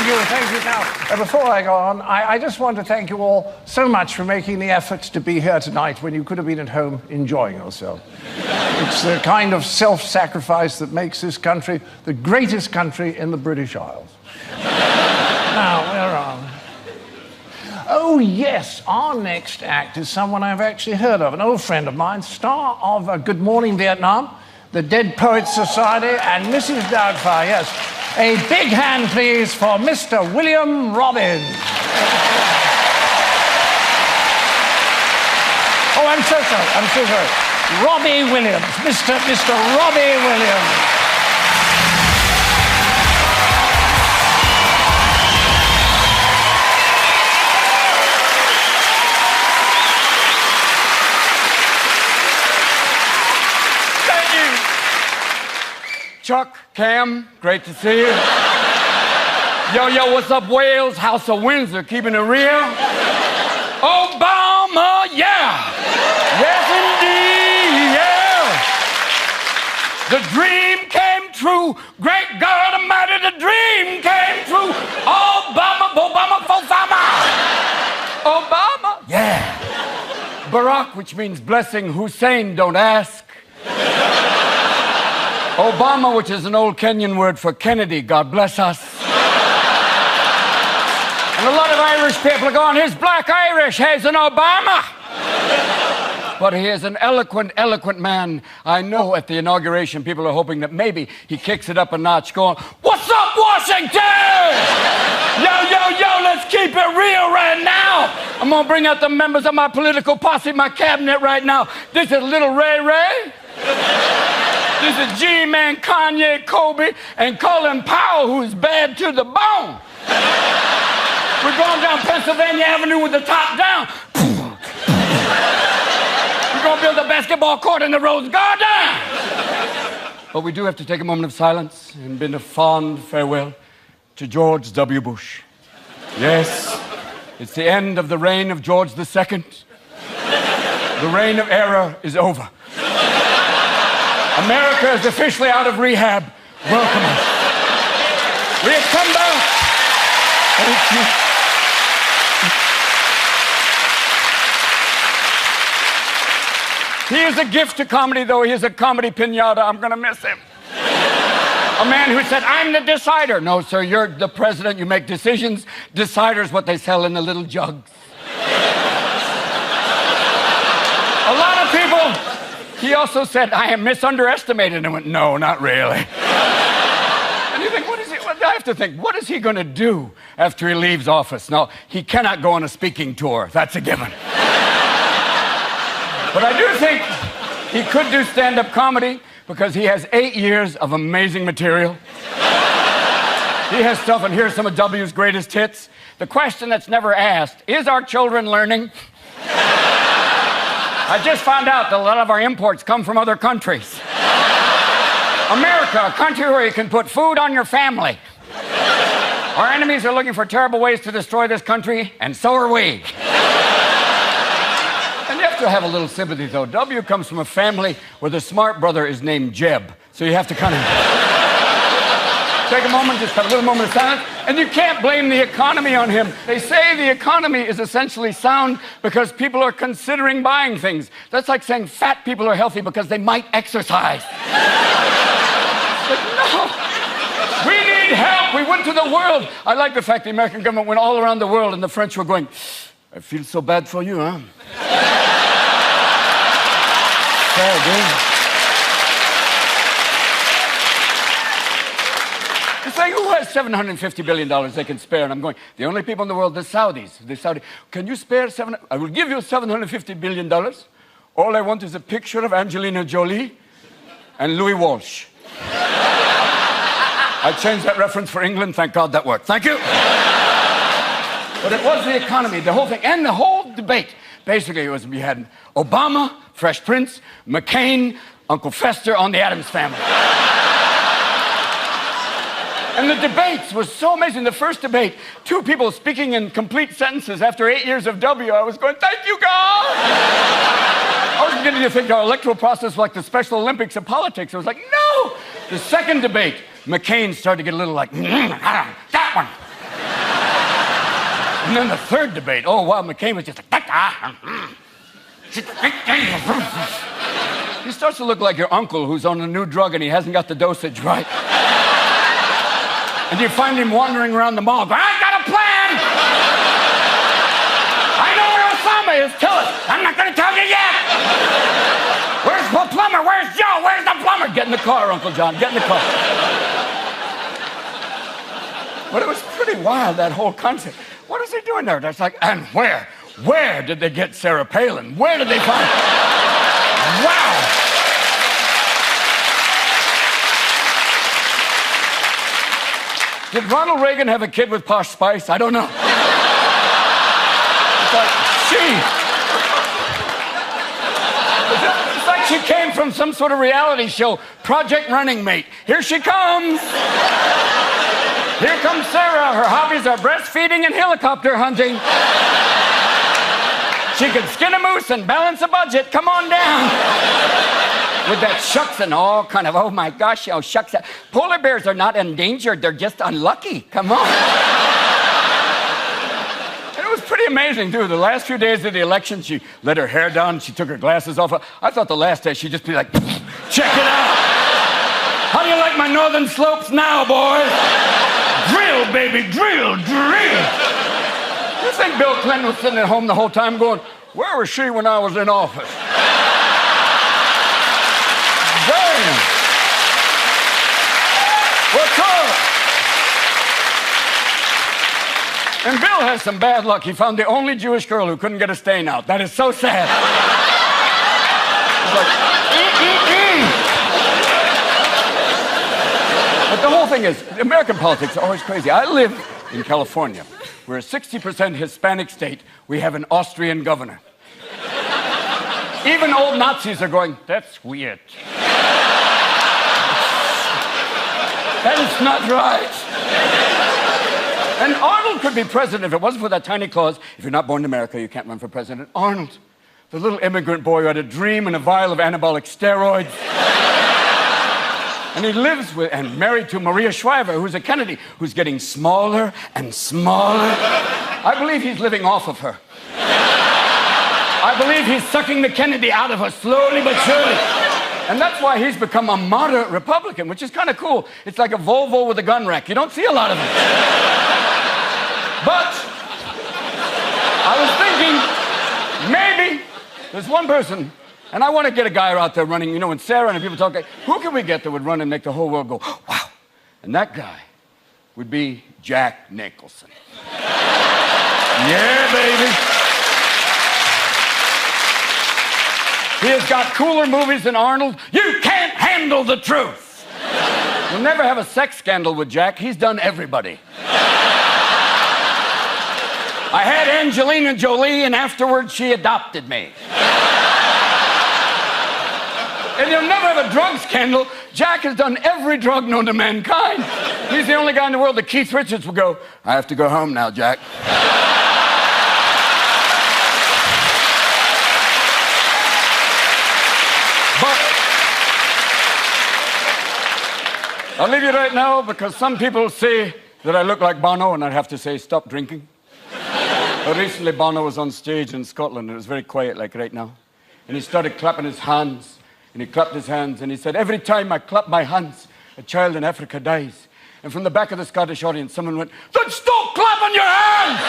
Thank you. Now, before I go on, I just want to thank you all so much for making the effort to be here tonight when you could have been at home enjoying yourself. It's the kind of self-sacrifice that makes this country the greatest country in the British Isles. Now, we're on. Oh, yes, our next act is someone I've actually heard of, an old friend of mine, star of Good Morning Vietnam, the Dead Poets Society, and Mrs. Doubtfire, yes. A big hand, please, for Mr. William Robbins. Oh, I'm so sorry. Robbie Williams. Mr. Robbie Williams. Chuck, Cam, great to see you. Yo, what's up, Wales? House of Windsor, keeping it real. Obama, yeah. Yes, indeed, yeah. The dream came true. Great God Almighty, the dream came true. Obama, Obama, yeah. Barack, which means blessing. Hussein, don't ask. Obama, which is an old Kenyan word for Kennedy, God bless us. And a lot of Irish people are going, he's black Irish, he's an Obama. But he is an eloquent man. I know at the inauguration, people are hoping that maybe he kicks it up a notch, going, what's up, Washington? Yo, let's keep it real right now. I'm gonna bring out the members of my political posse, my cabinet right now. This is little Ray Ray. This is G-Man, Kanye, Kobe, and Colin Powell, who's bad to the bone. We're going down Pennsylvania Avenue with the top down. We're going to build a basketball court in the Rose Garden. But we do have to take a moment of silence and bid a fond farewell to George W. Bush. Yes, it's the end of the reign of George II. The reign of error is over. America is officially out of rehab. Welcome us. We have come back. Thank you. He is a gift to comedy, though he is a comedy pinata. I'm going to miss him. A man who said, I'm the decider. No, sir, you're the president. You make decisions. Deciders, what they sell in the little jugs. A lot of people... He also said, I am misunderestimated. And I went, no, not really. And you think, I have to think, what is he going to do after he leaves office? No, he cannot go on a speaking tour. That's a given. But I do think he could do stand-up comedy because he has 8 years of amazing material. He has stuff, and here's some of W's greatest hits. The question that's never asked, is our children learning? I just found out that a lot of our imports come from other countries. America, a country where you can put food on your family. Our enemies are looking for terrible ways to destroy this country, and so are we. And you have to have a little sympathy, though. W comes from a family where the smart brother is named Jeb. So you have to kind of take a moment, just have a little moment of silence. And you can't blame the economy on him. They say the economy is essentially sound because people are considering buying things. That's like saying fat people are healthy because they might exercise. But no, we need help. We went to the world. I like the fact the American government went all around the world and the French were going, I feel so bad for you, huh? Sad, eh? It's like, who has $750 billion they can spare? And I'm going, the only people in the world, the Saudis. Can you spare I will give you $750 billion. All I want is a picture of Angelina Jolie and Louis Walsh. I changed that reference for England. Thank God that worked. Thank you. But it was the economy, the whole thing, and the whole debate. Basically, it was we had Obama, Fresh Prince, McCain, Uncle Fester on the Addams Family. And the debates were so amazing. The first debate, two people speaking in complete sentences after 8 years of W. I was going, thank you, God! I was beginning to think our electoral process was like the Special Olympics of politics. I was like, no! The second debate, McCain started to get a little like, that one. And then the third debate, oh, wow, McCain was just like, he starts to look like your uncle who's on a new drug and he hasn't got the dosage right. And you find him wandering around the mall going, I got a plan! I know where Osama is, tell us. I'm not gonna tell you yet! Where's the plumber? Where's Joe? Where's the plumber? Get in the car, Uncle John, get in the car. But it was pretty wild, that whole concept. What is he doing there? That's like, and where? Where did they get Sarah Palin? Where did they find her? Wow! Did Ronald Reagan have a kid with Posh Spice? I don't know. It's like, it's like she came from some sort of reality show. Project Running Mate. Here she comes. Here comes Sarah. Her hobbies are breastfeeding and helicopter hunting. She can skin a moose and balance a budget. Come on down. With that shucks and all kind of, oh my gosh, oh shucks. Polar bears are not endangered. They're just unlucky. Come on. And it was pretty amazing, too. The last few days of the election, she let her hair down. She took her glasses off. I thought the last day she'd just be like, check it out. How do you like my northern slopes now, boys? Drill, baby, drill, drill. You think Bill Clinton was sitting at home the whole time going, where was she when I was in office? Damn. What's up? And Bill has some bad luck. He found the only Jewish girl who couldn't get a stain out. That is so sad. It's like, But the whole thing is, American politics are always crazy. I live in California. We're a 60% Hispanic state. We have an Austrian governor. Even old Nazis are going, that's weird. That is not right. And Arnold could be president if it wasn't for that tiny clause. If you're not born in America, you can't run for president. Arnold, the little immigrant boy who had a dream and a vial of anabolic steroids. And he lives with and married to Maria Shriver, who's a Kennedy, who's getting smaller and smaller. I believe he's living off of her. I believe he's sucking the Kennedy out of her slowly but surely. And that's why he's become a moderate Republican, which is kind of cool. It's like a Volvo with a gun rack. You don't see a lot of them. But I was thinking, maybe there's one person. And I want to get a guy out there running, you know, when Sarah and people talk, who can we get that would run and make the whole world go, wow? And that guy would be Jack Nicholson. Yeah, baby. He has got cooler movies than Arnold. You can't handle the truth. You'll never have a sex scandal with Jack. He's done everybody. I had Angelina Jolie, and afterwards she adopted me. And you'll never have a drug scandal. Jack has done every drug known to mankind. He's the only guy in the world that Keith Richards would go, I have to go home now, Jack. But I'll leave you right now because some people say that I look like Bono, and I'd have to say, stop drinking. But recently, Bono was on stage in Scotland, and it was very quiet, like right now. And he started clapping his hands. And he clapped his hands and he said, every time I clap my hands, a child in Africa dies. And from the back of the Scottish audience, someone went, then stop clapping your hands!